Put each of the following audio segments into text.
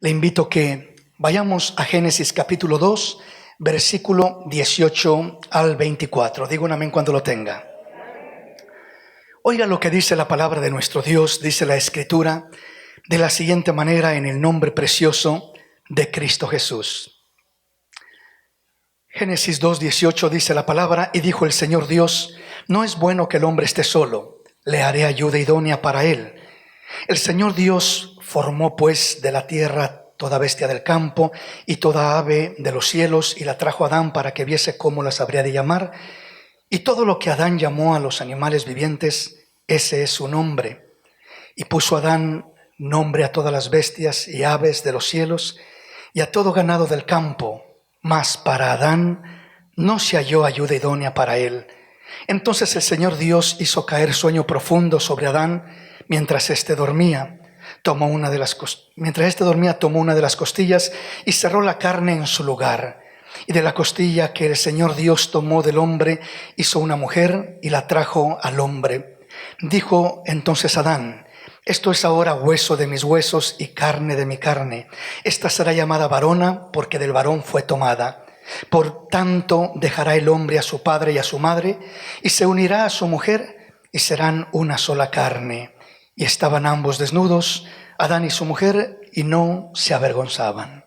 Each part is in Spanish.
Le invito que vayamos a Génesis capítulo 2, versículo 18 al 24. Diga un amén cuando lo tenga. Oiga lo que dice la palabra de nuestro Dios, dice la Escritura, de la siguiente manera, en el nombre precioso de Cristo Jesús. Génesis 2, 18 dice la palabra: y dijo el Señor Dios, no es bueno que el hombre esté solo, le haré ayuda idónea para él. El Señor Dios formó pues de la tierra toda bestia del campo y toda ave de los cielos, y la trajo a Adán para que viese cómo las habría de llamar. Y todo lo que Adán llamó a los animales vivientes, ese es su nombre. Y puso Adán nombre a todas las bestias y aves de los cielos y a todo ganado del campo. Mas para Adán no se halló ayuda idónea para él. Entonces el Señor Dios hizo caer sueño profundo sobre Adán mientras éste dormía. Mientras éste dormía, tomó una de las costillas y cerró la carne en su lugar. Y de la costilla que el Señor Dios tomó del hombre, hizo una mujer y la trajo al hombre. Dijo entonces Adán: esto es ahora hueso de mis huesos y carne de mi carne. Esta será llamada varona, porque del varón fue tomada. Por tanto dejará el hombre a su padre y a su madre, y se unirá a su mujer, y serán una sola carne. Y estaban ambos desnudos, Adán y su mujer, y no se avergonzaban.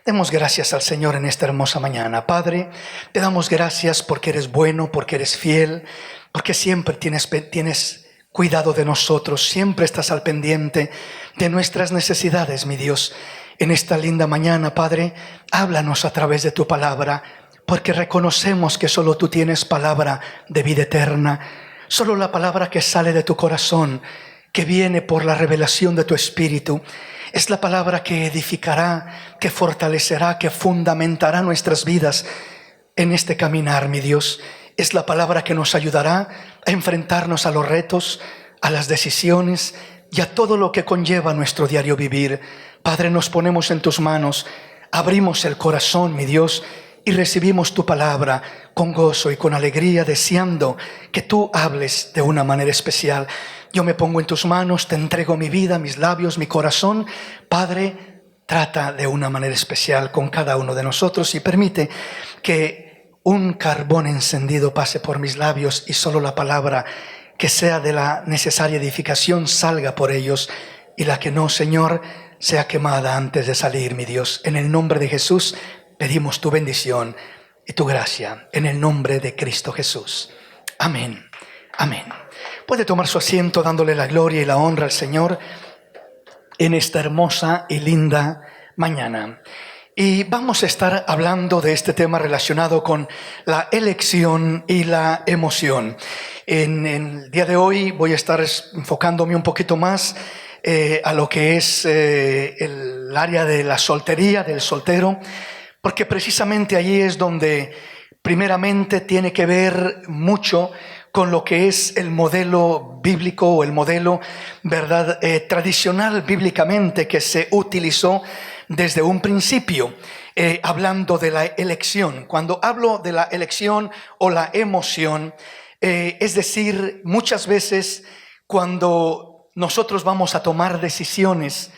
Demos gracias al Señor en esta hermosa mañana. Padre, te damos gracias porque eres bueno, porque eres fiel, porque siempre tienes cuidado de nosotros, siempre estás al pendiente de nuestras necesidades, mi Dios. En esta linda mañana, Padre, háblanos a través de tu palabra, porque reconocemos que solo tú tienes palabra de vida eterna, solo la palabra que sale de tu corazón, que viene por la revelación de tu Espíritu, es la palabra que edificará, que fortalecerá, que fundamentará nuestras vidas en este caminar, mi Dios. Es la palabra que nos ayudará a enfrentarnos a los retos, a las decisiones y a todo lo que conlleva nuestro diario vivir. Padre, nos ponemos en tus manos, abrimos el corazón, mi Dios, y recibimos tu palabra con gozo y con alegría, deseando que tú hables de una manera especial. Yo me pongo en tus manos, te entrego mi vida, mis labios, mi corazón. Padre, trata de una manera especial con cada uno de nosotros y permite que un carbón encendido pase por mis labios y solo la palabra que sea de la necesaria edificación salga por ellos, y la que no, Señor, sea quemada antes de salir, mi Dios. En el nombre de Jesús pedimos tu bendición y tu gracia, en el nombre de Cristo Jesús. Amén. Amén. Puede tomar su asiento dándole la gloria y la honra al Señor en esta hermosa y linda mañana. Y vamos a estar hablando de este tema relacionado con la elección y la emoción. En el día de hoy voy a estar enfocándome un poquito más a lo que es el área de la soltería, del soltero, porque precisamente allí es donde primeramente tiene que ver mucho con lo que es el modelo bíblico o el modelo, ¿verdad?, tradicional bíblicamente que se utilizó desde un principio, hablando de la elección. Cuando hablo de la elección o la emoción, es decir, muchas veces cuando nosotros vamos a tomar decisiones,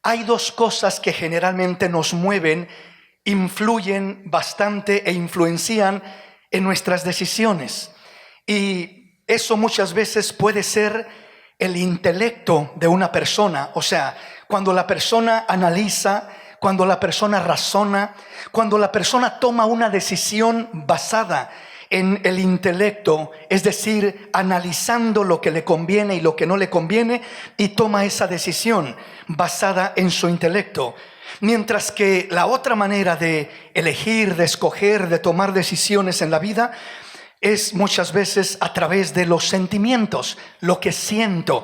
hay dos cosas que generalmente nos mueven, influyen bastante e influencian en nuestras decisiones. Y eso muchas veces puede ser el intelecto de una persona, o sea, cuando la persona analiza, cuando la persona razona, cuando la persona toma una decisión basada en el intelecto, es decir, analizando lo que le conviene y lo que no le conviene, y toma esa decisión basada en su intelecto. Mientras que la otra manera de elegir, de escoger, de tomar decisiones en la vida es muchas veces a través de los sentimientos, lo que siento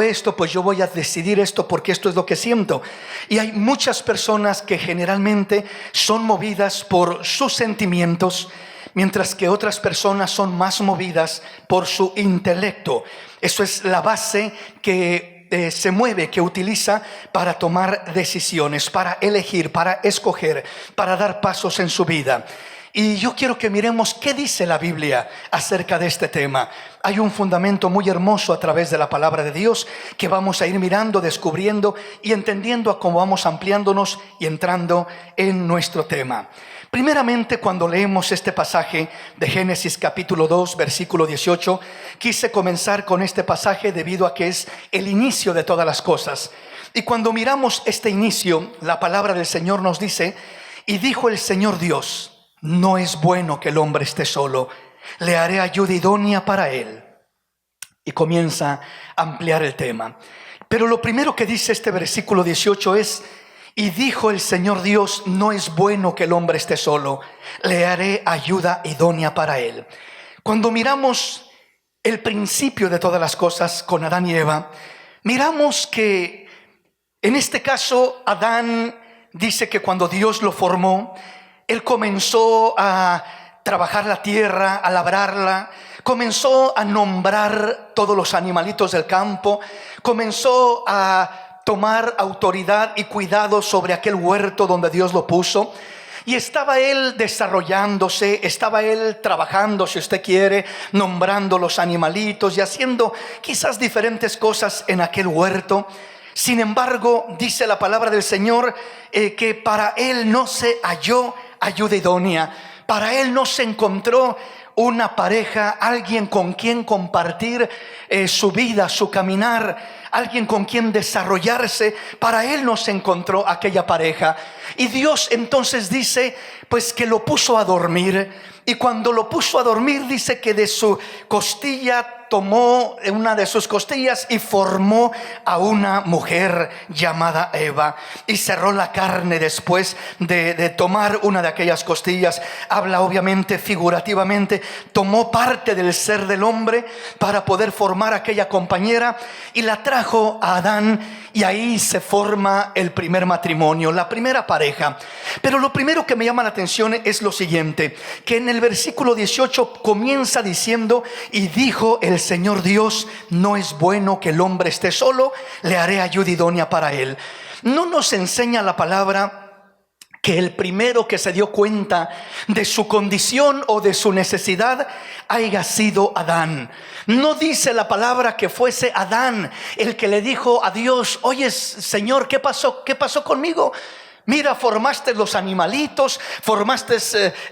esto, pues yo voy a decidir esto porque esto es lo que siento. Y hay muchas personas que generalmente son movidas por sus sentimientos, mientras que otras personas son más movidas por su intelecto. Eso es la base que se mueve, que utiliza para tomar decisiones, para elegir, para escoger, para dar pasos en su vida. Y yo quiero que miremos qué dice la Biblia acerca de este tema. Hay un fundamento muy hermoso a través de la palabra de Dios que vamos a ir mirando, descubriendo y entendiendo a cómo vamos ampliándonos y entrando en nuestro tema. Primeramente, cuando leemos este pasaje de Génesis capítulo 2, versículo 18, quise comenzar con este pasaje debido a que es el inicio de todas las cosas. Y cuando miramos este inicio, la palabra del Señor nos dice: y dijo el Señor Dios, no es bueno que el hombre esté solo, le haré ayuda idónea para él. Y comienza a ampliar el tema. Pero lo primero que dice este versículo 18 es: y dijo el Señor Dios, no es bueno que el hombre esté solo, le haré ayuda idónea para él. Cuando miramos el principio de todas las cosas con Adán y Eva, miramos que en este caso Adán dice que cuando Dios lo formó, él comenzó a trabajar la tierra, a labrarla, comenzó a nombrar todos los animalitos del campo, comenzó a tomar autoridad y cuidado sobre aquel huerto donde Dios lo puso. Y estaba él desarrollándose, estaba él trabajando, si usted quiere, nombrando los animalitos y haciendo quizás diferentes cosas en aquel huerto. Sin embargo, dice la palabra del Señor que para él no se halló ayuda idónea. Para él no se encontró una pareja, alguien con quien compartir su vida, su caminar, alguien con quien desarrollarse. Para él no se encontró aquella pareja. Y Dios entonces dice pues que lo puso a dormir. Y cuando lo puso a dormir, dice que de su costilla tomó una de sus costillas y formó a una mujer llamada Eva, y cerró la carne después de tomar una de aquellas costillas. Habla obviamente figurativamente, tomó parte del ser del hombre para poder formar aquella compañera y la trajo a Adán, y ahí se forma el primer matrimonio, la primera pareja. Pero lo primero que me llama la atención es lo siguiente, que en el versículo 18 comienza diciendo: y dijo el Señor Dios, no es bueno que el hombre esté solo, le haré ayuda idónea para él. No nos enseña la palabra que el primero que se dio cuenta de su condición o de su necesidad haya sido Adán. No dice la palabra que fuese Adán el que le dijo a Dios: oye, Señor, ¿qué pasó? ¿Qué pasó conmigo? Mira, formaste los animalitos, formaste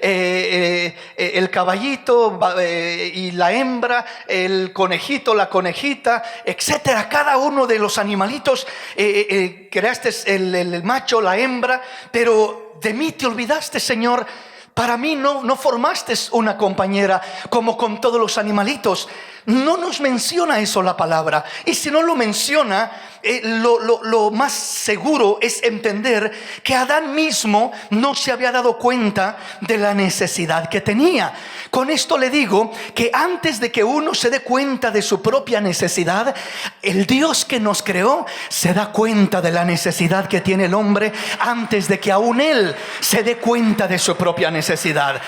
el caballito y la hembra, el conejito, la conejita, etcétera. Cada uno de los animalitos creaste el macho, la hembra, pero de mí te olvidaste, Señor. Para mí no formaste una compañera como con todos los animalitos. No nos menciona eso la palabra. Y si no lo menciona, lo más seguro es entender que Adán mismo no se había dado cuenta de la necesidad que tenía. Con esto le digo que antes de que uno se dé cuenta de su propia necesidad, el Dios que nos creó se da cuenta de la necesidad que tiene el hombre antes de que aún él se dé cuenta de su propia necesidad.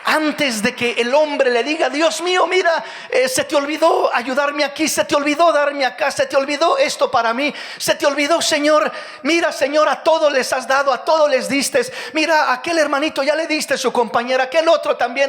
Antes de que el hombre le diga: Dios mío, mira, se te olvidó ayudarme aquí, se te olvidó darme acá, se te olvidó esto para mí, se te olvidó, Señor. Mira, Señor, a todos les has dado, a todos les diste. Mira, a aquel hermanito ya le diste su compañera, aquel otro también,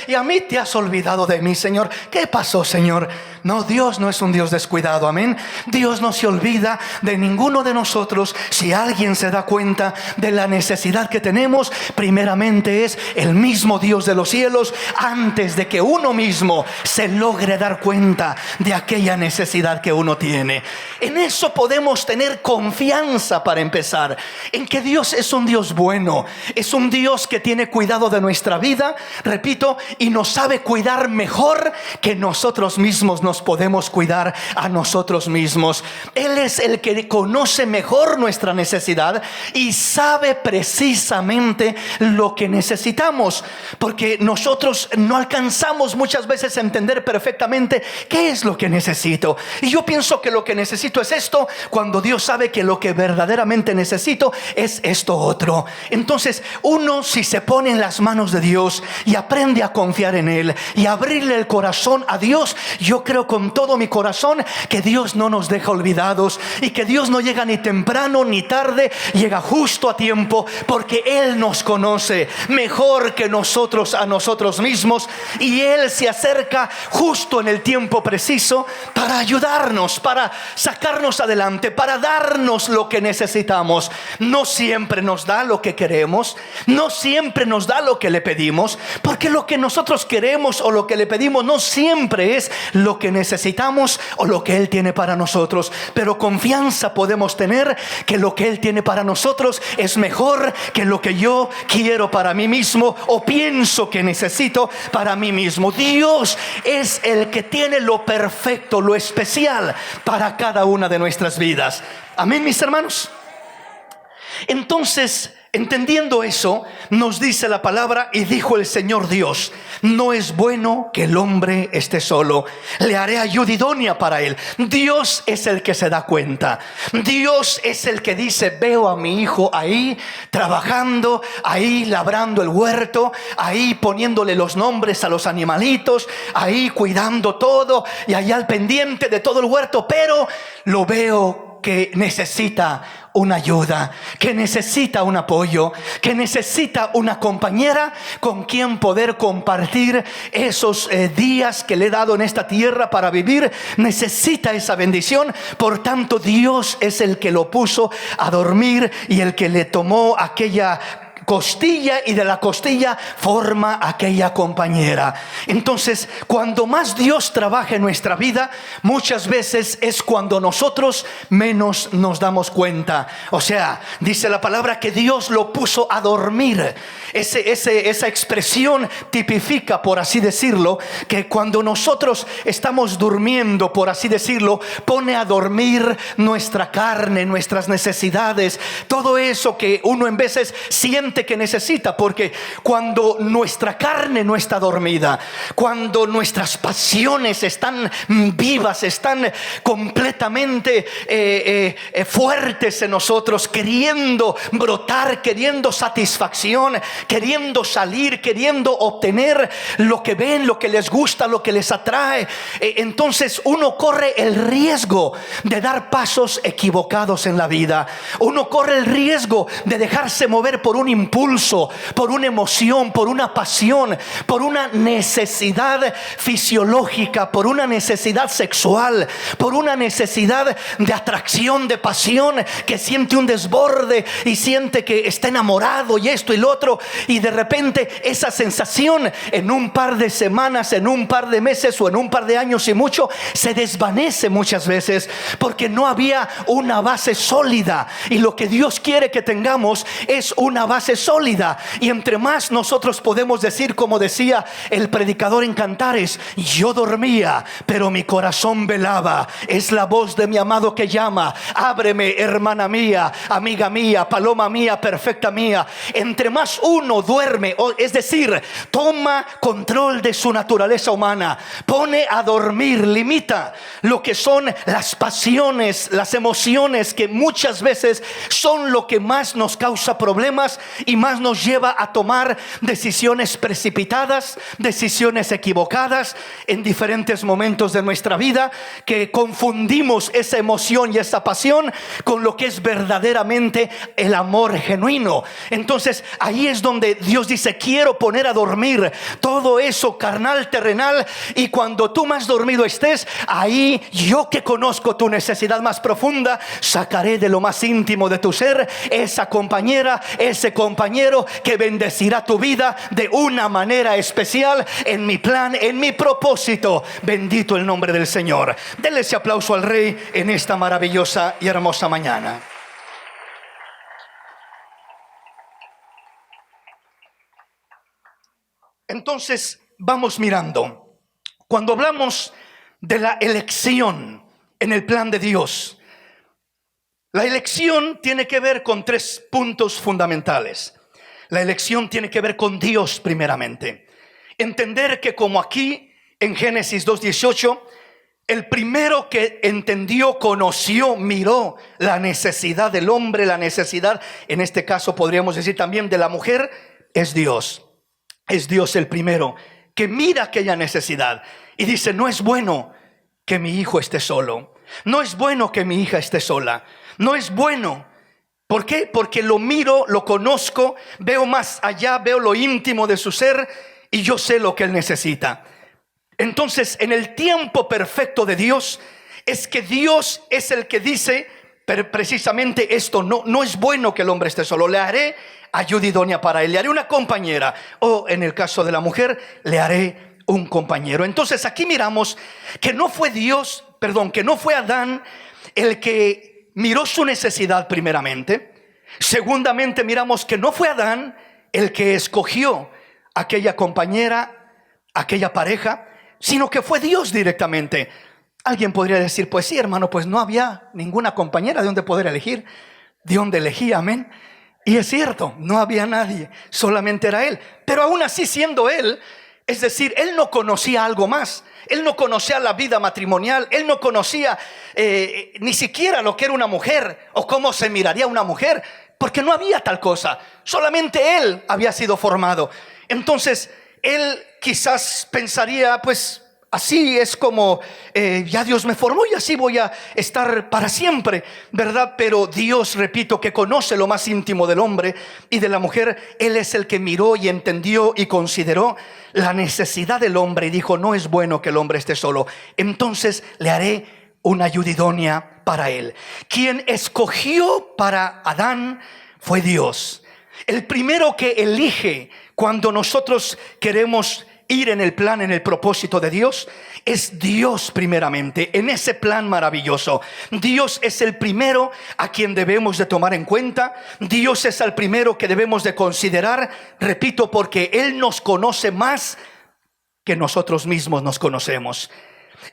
y a mí te has olvidado de mí, Señor. ¿Qué pasó, Señor? No, Dios no es un Dios descuidado, amén. Dios no se olvida de ninguno de nosotros. Si alguien se da cuenta de la necesidad que tenemos, primeramente es el mismo Dios de los cielos, antes de que uno mismo se logre dar cuenta de aquella necesidad que uno tiene. En eso podemos tener confianza, para empezar, en que Dios es un Dios bueno, es un Dios que tiene cuidado de nuestra vida, repito, y nos sabe cuidar mejor que nosotros mismos nos podemos cuidar a nosotros mismos. Él es el que conoce mejor nuestra necesidad y sabe precisamente lo que necesitamos. porque nosotros no alcanzamos muchas veces a entender perfectamente qué es lo que necesito. Y yo pienso que lo que necesito es esto, cuando Dios sabe que lo que verdaderamente necesito es esto otro. Entonces uno, si se pone en las manos de Dios y aprende a confiar en Él y abrirle el corazón a Dios, yo creo con todo mi corazón que Dios no nos deja olvidados y que Dios no llega ni temprano ni tarde, llega justo a tiempo, porque Él nos conoce mejor que nosotros a nosotros mismos, y Él se acerca justo en el tiempo preciso para ayudarnos, para sacarnos adelante, para darnos lo que necesitamos. No siempre nos da lo que queremos, no siempre nos da lo que le pedimos, porque lo que nosotros queremos o lo que le pedimos no siempre es lo que necesitamos o lo que Él tiene para nosotros. Pero confianza podemos tener que lo que Él tiene para nosotros es mejor que lo que yo quiero para mí mismo o pienso que necesito para mí mismo. Dios es el que tiene lo perfecto, lo especial para cada una de nuestras vidas. Amén, mis hermanos. Entonces, entendiendo eso, nos dice la palabra: y dijo el Señor Dios, no es bueno que el hombre esté solo, le haré ayuda idónea para él. Dios es el que se da cuenta. Dios es el que dice: veo a mi hijo ahí trabajando, ahí labrando el huerto, ahí poniéndole los nombres a los animalitos, ahí cuidando todo y allá al pendiente de todo el huerto, pero lo veo que necesita una ayuda, que necesita un apoyo, que necesita una compañera con quien poder compartir esos días que le he dado en esta tierra para vivir. Necesita esa bendición. Por tanto, Dios es el que lo puso a dormir y el que le tomó aquella costilla y de la costilla forma aquella compañera. Entonces, cuando más Dios trabaja en nuestra vida, muchas veces es cuando nosotros menos nos damos cuenta. O sea, dice la palabra que Dios lo puso a dormir. Esa expresión tipifica, por así decirlo, que cuando nosotros estamos durmiendo, por así decirlo, pone a dormir nuestra carne, nuestras necesidades, todo eso que uno en veces siente que necesita. Porque cuando nuestra carne no está dormida, cuando nuestras pasiones están vivas, están completamente fuertes en nosotros, queriendo brotar, queriendo satisfacción, queriendo salir, queriendo obtener lo que ven, lo que les gusta, lo que les atrae, entonces uno corre el riesgo de dar pasos equivocados en la vida. Uno corre el riesgo de dejarse mover por un impulso, por una emoción, por una pasión, por una necesidad fisiológica, por una necesidad sexual, por una necesidad de atracción, de pasión, que siente un desborde y siente que está enamorado y esto y lo otro, y de repente esa sensación en un par de semanas, en un par de meses o en un par de años y mucho se desvanece muchas veces, porque no había una base sólida. Y lo que Dios quiere que tengamos es una base sólida. Y entre más nosotros podemos decir, como decía el predicador en Cantares: yo dormía, pero mi corazón velaba, es la voz de mi amado que llama, ábreme, hermana mía, amiga mía, paloma mía, perfecta mía. Entre más uno duerme, es decir, toma control de su naturaleza humana, pone a dormir, limita lo que son las pasiones, las emociones, que muchas veces son lo que más nos causa problemas y más nos lleva a tomar decisiones precipitadas, decisiones equivocadas en diferentes momentos de nuestra vida, que confundimos esa emoción y esa pasión con lo que es verdaderamente el amor genuino. Entonces ahí es donde Dios dice: quiero poner a dormir todo eso carnal, terrenal, y cuando tú más dormido estés, ahí yo, que conozco tu necesidad más profunda, sacaré de lo más íntimo de tu ser esa compañera, ese compañero que bendecirá tu vida de una manera especial en mi plan, en mi propósito. Bendito el nombre del Señor. Denle ese aplauso al Rey en esta maravillosa y hermosa mañana. Entonces vamos mirando, cuando hablamos de la elección en el plan de Dios, la elección tiene que ver con 3 puntos fundamentales. La elección tiene que ver con Dios primeramente. Entender que como aquí en Génesis 2:18, el primero que entendió, conoció, miró la necesidad del hombre, la necesidad, en este caso podríamos decir también de la mujer, es Dios. Es Dios el primero que mira aquella necesidad y dice: no es bueno que mi hijo esté solo, no es bueno que mi hija esté sola, no es bueno. ¿Por qué? Porque lo miro, lo conozco, veo más allá, veo lo íntimo de su ser y yo sé lo que él necesita. Entonces, en el tiempo perfecto de Dios, es que Dios es el que dice precisamente esto: no es bueno que el hombre esté solo, le haré ayuda idónea para él, le haré una compañera, o en el caso de la mujer, le haré un compañero. Entonces aquí miramos que no fue que no fue Adán el que miró su necesidad primeramente. Segundamente miramos que no fue Adán el que escogió aquella compañera, aquella pareja, sino que fue Dios directamente. Alguien podría decir: pues sí, hermano, pues no había ninguna compañera de donde poder elegir. ¿De dónde elegí? Amén. Y es cierto, no había nadie, solamente era él. Pero aún así, siendo él, es decir, él no conocía algo más. Él no conocía la vida matrimonial. Él no conocía ni siquiera lo que era una mujer o cómo se miraría una mujer, porque no había tal cosa. Solamente él había sido formado. Entonces él quizás pensaría: pues así es como ya Dios me formó y así voy a estar para siempre, ¿verdad? Pero Dios, repito, que conoce lo más íntimo del hombre y de la mujer, Él es el que miró y entendió y consideró la necesidad del hombre y dijo: no es bueno que el hombre esté solo, entonces le haré una ayuda idónea para él. Quien escogió para Adán fue Dios. El primero que elige cuando nosotros queremos ir en el plan, en el propósito de Dios, es Dios primeramente. En ese plan maravilloso, Dios es el primero a quien debemos de tomar en cuenta. Dios es el primero que debemos de considerar, repito, porque Él nos conoce más que nosotros mismos nos conocemos.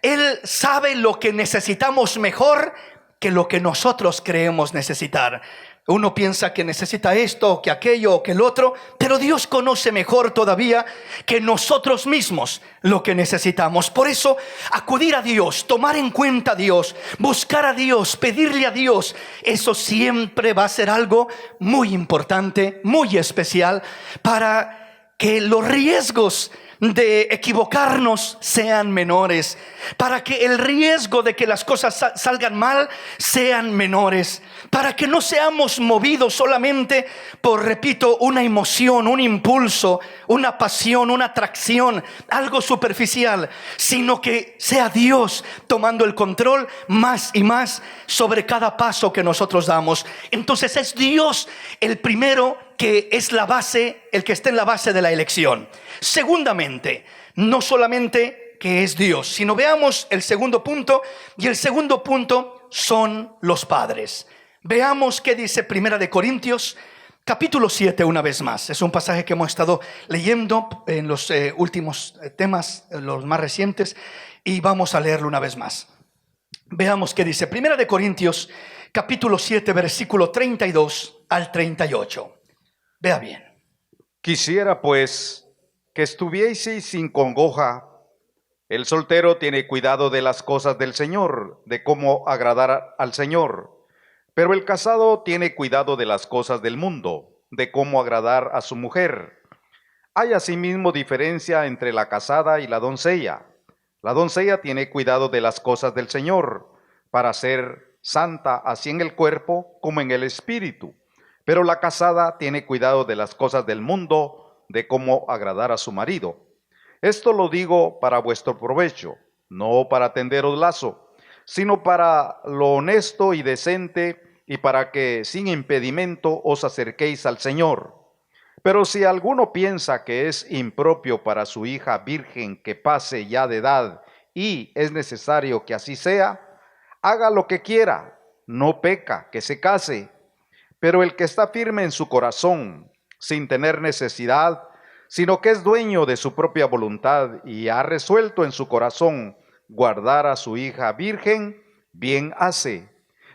Él sabe lo que necesitamos mejor que lo que nosotros creemos necesitar. Uno piensa que necesita esto, que aquello, o que el otro, pero Dios conoce mejor todavía que nosotros mismos lo que necesitamos. Por eso, acudir a Dios, tomar en cuenta a Dios, buscar a Dios, pedirle a Dios, eso siempre va a ser algo muy importante, muy especial, para que los riesgos de equivocarnos sean menores, para que el riesgo de que las cosas salgan mal sean menores, para que no seamos movidos solamente por, repito, una emoción, un impulso, una pasión, una atracción, algo superficial, sino que sea Dios tomando el control más y más sobre cada paso que nosotros damos. Entonces es Dios el primero que es la base, el que está en la base de la elección. Segundamente, no solamente que es Dios, sino veamos el segundo punto, y el segundo punto son los padres. Veamos qué dice Primera de Corintios, capítulo 7 una vez más. Es un pasaje que hemos estado leyendo en los últimos temas, los más recientes, y vamos a leerlo una vez más. Veamos qué dice Primera de Corintios, capítulo 7, versículo 32 al 38. Vea bien. Quisiera pues que estuvieseis sin congoja. El soltero tiene cuidado de las cosas del Señor, de cómo agradar al Señor. Pero el casado tiene cuidado de las cosas del mundo, de cómo agradar a su mujer. Hay asimismo diferencia entre la casada y la doncella. La doncella tiene cuidado de las cosas del Señor, para ser santa así en el cuerpo como en el espíritu. Pero la casada tiene cuidado de las cosas del mundo, de cómo agradar a su marido. Esto lo digo para vuestro provecho, no para tenderos lazo, sino para lo honesto y decente, y para que sin impedimento os acerquéis al Señor. Pero si alguno piensa que es impropio para su hija virgen que pase ya de edad, y es necesario que así sea, haga lo que quiera, no peca, que se case. Pero el que está firme en su corazón, sin tener necesidad, sino que es dueño de su propia voluntad y ha resuelto en su corazón guardar a su hija virgen, bien hace.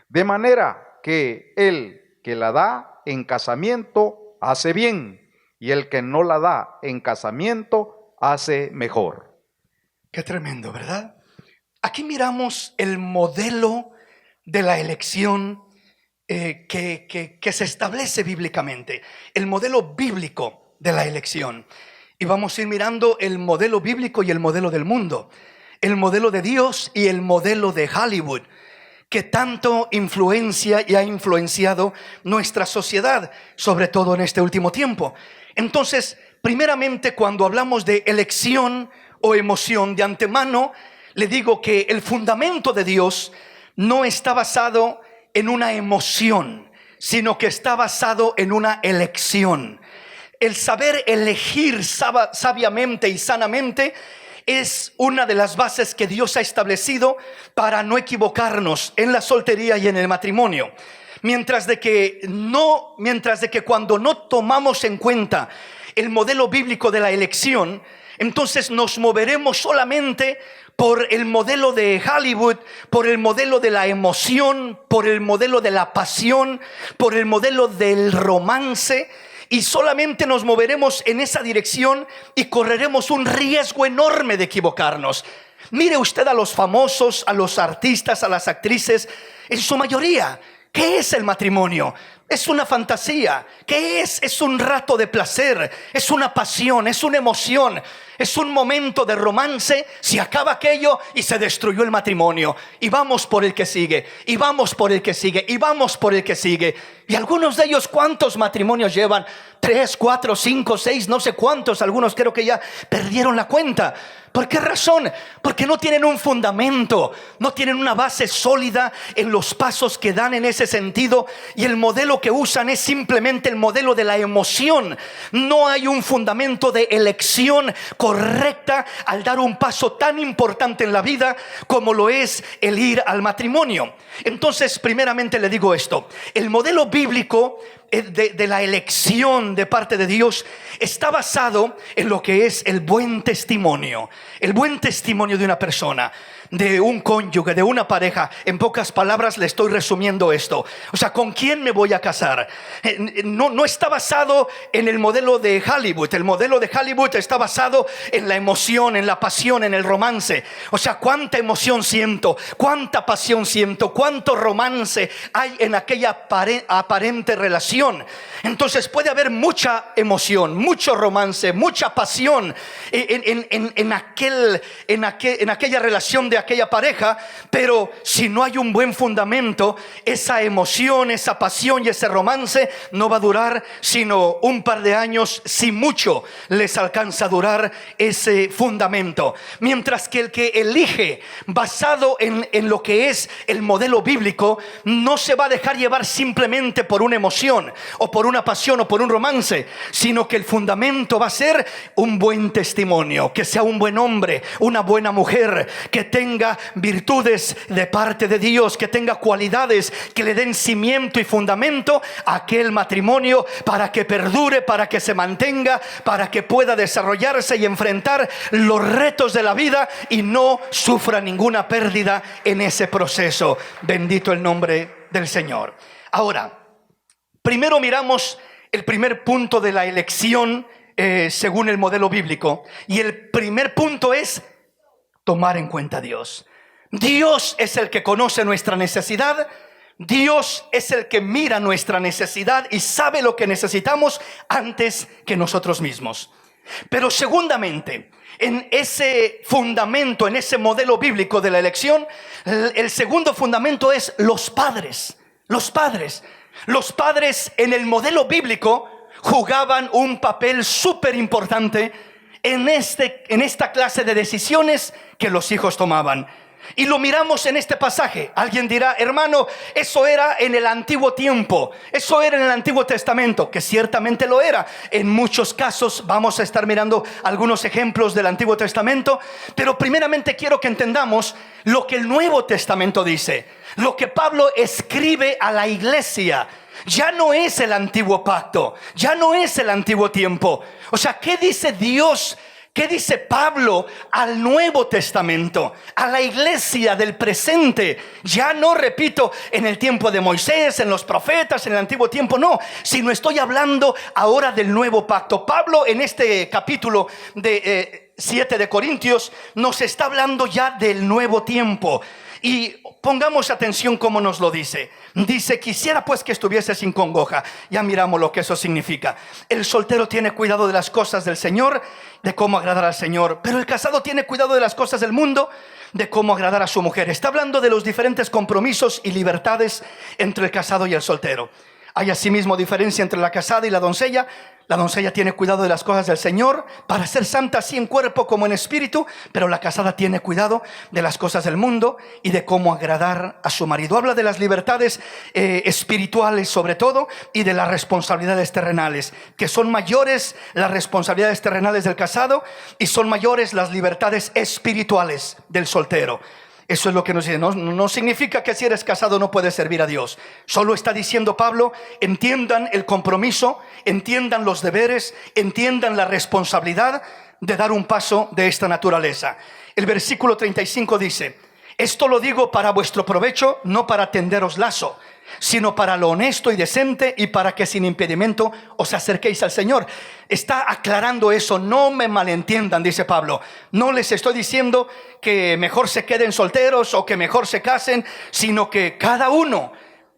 De manera que el que la da en casamiento hace bien, y el que no la da en casamiento hace mejor. Qué tremendo, ¿verdad? Aquí miramos el modelo de la elección que se establece bíblicamente, el modelo bíblico de la elección. Y vamos a ir mirando el modelo bíblico y el modelo del mundo, el modelo de Dios y el modelo de Hollywood, que tanto influencia y ha influenciado nuestra sociedad, sobre todo en este último tiempo. Entonces, primeramente, cuando hablamos de elección o emoción, de antemano le digo que el fundamento de Dios no está basado en una emoción, sino que está basado en una elección. El saber elegir sabiamente y sanamente es una de las bases que Dios ha establecido para no equivocarnos en la soltería y en el matrimonio. Mientras de que cuando no tomamos en cuenta el modelo bíblico de la elección, entonces nos moveremos solamente por el modelo de Hollywood, por el modelo de la emoción, por el modelo de la pasión, por el modelo del romance, y solamente nos moveremos en esa dirección y correremos un riesgo enorme de equivocarnos. Mire usted a los famosos, a los artistas, a las actrices, en su mayoría, ¿qué es el matrimonio? Es una fantasía. ¿Qué es? Es un rato de placer, es una pasión, es una emoción, es un momento de romance. Se acaba aquello y se destruyó el matrimonio, y vamos por el que sigue, y vamos por el que sigue, y vamos por el que sigue. Y algunos de ellos, ¿cuántos matrimonios llevan? 3, 4, 5, 6, no sé cuántos. Algunos creo que ya perdieron la cuenta. ¿Por qué razón? Porque no tienen un fundamento, no tienen una base sólida en los pasos que dan en ese sentido, y el modelo que usan es simplemente el modelo de la emoción. No hay un fundamento de elección correcta al dar un paso tan importante en la vida como lo es el ir al matrimonio. Entonces, primeramente le digo esto: el modelo bíblico de la elección de parte de Dios está basado en lo que es el buen testimonio de una persona, de un cónyuge, de una pareja. En pocas palabras le estoy resumiendo esto. O sea, ¿con quién me voy a casar? No está basado en el modelo de Hollywood. El modelo de Hollywood está basado en la emoción, en la pasión, en el romance. O sea, cuánta emoción siento, cuánta pasión siento, cuánto romance hay en aquella aparente relación. Entonces puede haber mucha emoción, mucho romance, mucha pasión en aquella relación de aquella pareja, pero si no hay un buen fundamento, esa emoción, esa pasión y ese romance no va a durar sino un par de años, si mucho les alcanza a durar ese fundamento. Mientras que el que elige basado en lo que es el modelo bíblico no se va a dejar llevar simplemente por una emoción o por una pasión o por un romance, sino que el fundamento va a ser un buen testimonio, que sea un buen hombre, una buena mujer, que tenga virtudes de parte de Dios, que tenga cualidades que le den cimiento y fundamento a aquel matrimonio, para que perdure, para que se mantenga, para que pueda desarrollarse y enfrentar los retos de la vida y no sufra ninguna pérdida en ese proceso. Bendito el nombre del Señor. Ahora, primero miramos el primer punto de la elección según el modelo bíblico. Y el primer punto es tomar en cuenta a Dios. Dios es el que conoce nuestra necesidad. Dios es el que mira nuestra necesidad y sabe lo que necesitamos antes que nosotros mismos. Pero segundamente, en ese fundamento, en ese modelo bíblico de la elección, el segundo fundamento es los padres. Los padres. Los padres en el modelo bíblico jugaban un papel súper importante en esta clase de decisiones que los hijos tomaban. Y lo miramos en este pasaje. Alguien dirá: hermano, eso era en el antiguo tiempo, eso era en el Antiguo Testamento, que ciertamente lo era. En muchos casos vamos a estar mirando algunos ejemplos del Antiguo Testamento, pero primeramente quiero que entendamos lo que el Nuevo Testamento dice, lo que Pablo escribe a la iglesia. Ya no es el antiguo pacto, ya no es el antiguo tiempo. O sea, ¿qué dice Dios ¿Qué dice Pablo al Nuevo Testamento, a la iglesia del presente? Ya no, repito, en el tiempo de Moisés, en los profetas, en el antiguo tiempo, no, sino estoy hablando ahora del nuevo pacto. Pablo en este capítulo de 7 de Corintios nos está hablando ya del nuevo tiempo. Y pongamos atención cómo nos lo dice. Dice: quisiera pues que estuviese sin congoja. Ya miramos lo que eso significa. El soltero tiene cuidado de las cosas del Señor, de cómo agradar al Señor. Pero el casado tiene cuidado de las cosas del mundo, de cómo agradar a su mujer. Está hablando de los diferentes compromisos y libertades entre el casado y el soltero. Hay asimismo diferencia entre la casada y la doncella. La doncella tiene cuidado de las cosas del Señor para ser santa así en cuerpo como en espíritu, pero la casada tiene cuidado de las cosas del mundo y de cómo agradar a su marido. Habla de las libertades espirituales sobre todo, y de las responsabilidades terrenales, que son mayores las responsabilidades terrenales del casado y son mayores las libertades espirituales del soltero. Eso es lo que nos dice. No significa que si eres casado no puedes servir a Dios. Solo está diciendo Pablo: entiendan el compromiso, entiendan los deberes, entiendan la responsabilidad de dar un paso de esta naturaleza. El versículo 35 dice: esto lo digo para vuestro provecho, no para tenderos lazo, sino para lo honesto y decente, y para que sin impedimento os acerquéis al Señor. Está aclarando eso. No me malentiendan, dice Pablo. No les estoy diciendo que mejor se queden solteros o que mejor se casen, sino que cada uno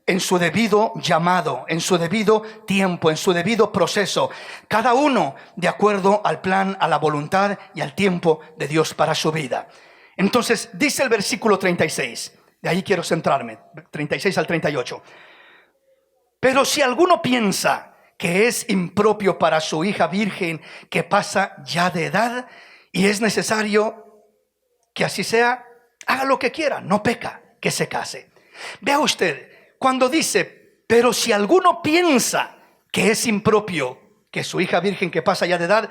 en su debido llamado, en su debido tiempo, en su debido proceso, cada uno de acuerdo al plan, a la voluntad y al tiempo de Dios para su vida. Entonces dice el versículo 36, de ahí quiero centrarme, 36 al 38. Pero si alguno piensa que es impropio para su hija virgen que pasa ya de edad y es necesario que así sea, haga lo que quiera, no peca, que se case. Vea usted, cuando dice, pero si alguno piensa que es impropio que su hija virgen que pasa ya de edad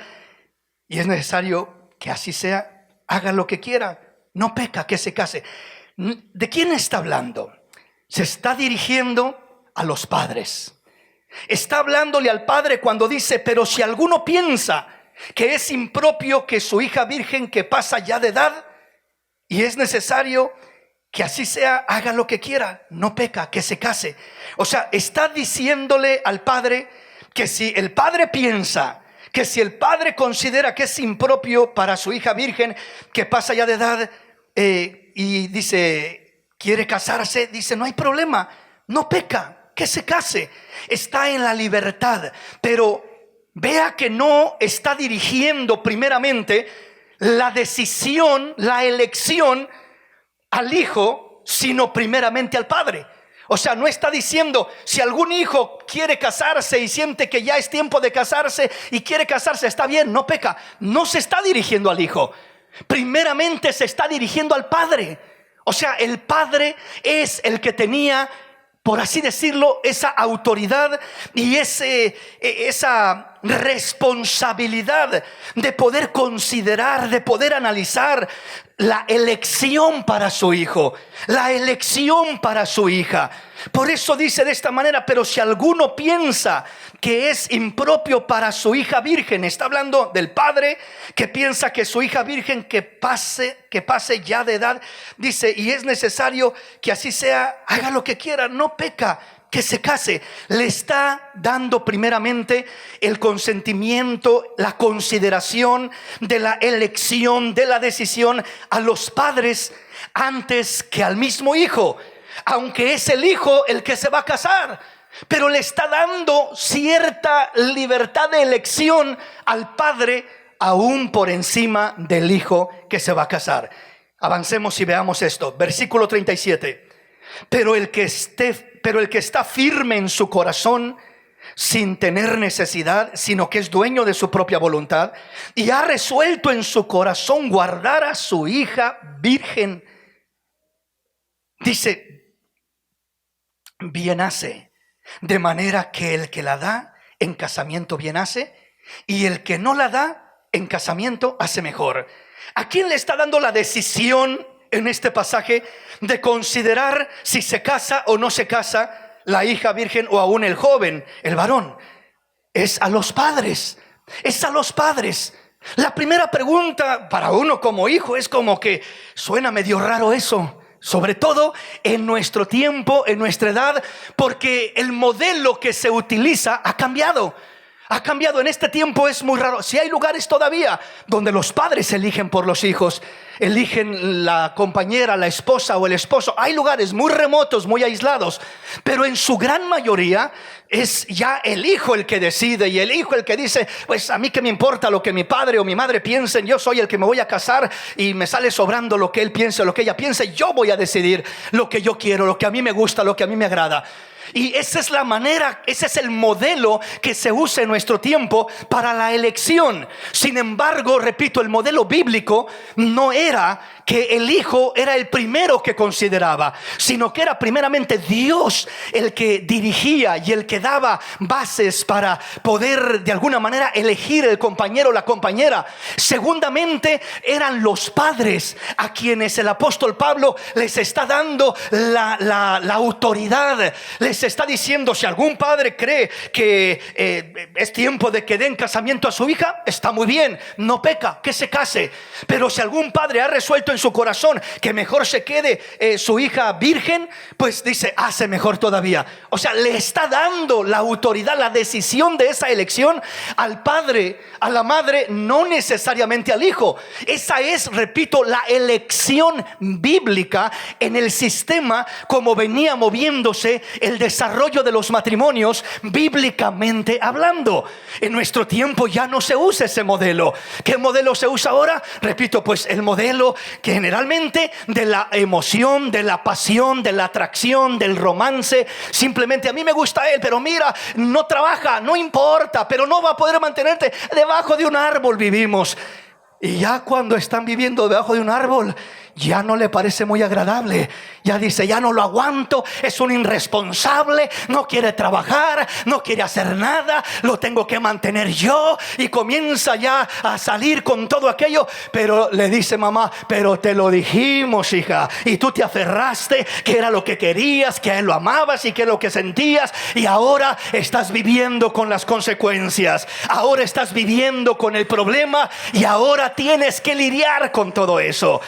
y es necesario que así sea, haga lo que quiera, no peca, que se case. ¿De quién está hablando? Se está dirigiendo a los padres. Está hablándole al padre cuando dice: pero si alguno piensa que es impropio que su hija virgen que pasa ya de edad y es necesario que así sea, haga lo que quiera, no peca, que se case. O sea, está diciéndole al padre que si el padre piensa, que si el padre considera que es impropio para su hija virgen que pasa ya de edad y dice, quiere casarse, dice, no hay problema, no peca, que se case. Está en la libertad, pero vea que no está dirigiendo primeramente la decisión, la elección al hijo, sino primeramente al padre. O sea, no está diciendo, si algún hijo quiere casarse y siente que ya es tiempo de casarse y quiere casarse, está bien, no peca. No se está dirigiendo al hijo, primeramente se está dirigiendo al padre. O sea, el padre es el que tenía, por así decirlo, esa autoridad y esa responsabilidad de poder considerar, de poder analizar la elección para su hijo, la elección para su hija. Por eso dice de esta manera, pero si alguno piensa que es impropio para su hija virgen, está hablando del padre que piensa que su hija virgen que pase ya de edad, dice, y es necesario que así sea, haga lo que quiera, no peca, que se case. Le está dando primeramente el consentimiento, la consideración de la elección, de la decisión a los padres antes que al mismo hijo, aunque es el hijo el que se va a casar, pero le está dando cierta libertad de elección al padre aún por encima del hijo que se va a casar. Avancemos y veamos esto. Versículo 37. Pero el que está firme en su corazón, sin tener necesidad, sino que es dueño de su propia voluntad, y ha resuelto en su corazón guardar a su hija virgen, dice, bien hace, de manera que el que la da en casamiento bien hace, y el que no la da en casamiento hace mejor. ¿A quién le está dando la decisión en este pasaje de considerar si se casa o no se casa la hija virgen o aún el joven, el varón? Es a los padres, es a los padres. La primera pregunta para uno como hijo es como que suena medio raro eso, sobre todo en nuestro tiempo, en nuestra edad, porque el modelo que se utiliza ha cambiado. Ha cambiado, en este tiempo es muy raro. Si hay lugares todavía donde los padres eligen por los hijos, eligen la compañera, la esposa o el esposo. Hay lugares muy remotos, muy aislados, pero en su gran mayoría es ya el hijo el que decide, y el hijo el que dice: pues a mí qué me importa lo que mi padre o mi madre piensen, yo soy el que me voy a casar y me sale sobrando lo que él piense o lo que ella piense. Yo voy a decidir lo que yo quiero, lo que a mí me gusta, lo que a mí me agrada. Y esa es la manera, ese es el modelo que se usa en nuestro tiempo para la elección. Sin embargo, repito, el modelo bíblico no era que el hijo era el primero que consideraba, sino que era primeramente Dios el que dirigía y el que daba bases para poder de alguna manera elegir el compañero o la compañera. Segundamente, eran los padres a quienes el apóstol Pablo les está dando la autoridad. Les está diciendo: si algún padre cree que es tiempo de que den casamiento a su hija, está muy bien, no peca, que se case. Pero si algún padre ha resuelto en su corazón que mejor se quede su hija virgen, pues dice: hace mejor todavía. O sea, le está dando la autoridad, la decisión de esa elección al padre, a la madre, no necesariamente al hijo. Esa es, repito, la elección bíblica en el sistema como venía moviéndose el desarrollo de los matrimonios bíblicamente hablando. En nuestro tiempo ya no se usa ese modelo. ¿Qué modelo se usa ahora? Repito, pues el modelo generalmente de la emoción, de la pasión, de la atracción, del romance. Simplemente: a mí me gusta él, pero mira, no trabaja, no importa, pero no va a poder mantenerte. Debajo de un árbol vivimos. Y ya cuando están viviendo debajo de un árbol, ya no le parece muy agradable. Ya dice: ya no lo aguanto, es un irresponsable, no quiere trabajar, no quiere hacer nada, lo tengo que mantener yo. Y comienza ya a salir con todo aquello. Pero le dice mamá: pero te lo dijimos, hija, y tú te aferraste que era lo que querías, que a él lo amabas y que es lo que sentías. Y ahora estás viviendo con las consecuencias, ahora estás viviendo con el problema, y ahora tienes que lidiar con todo eso.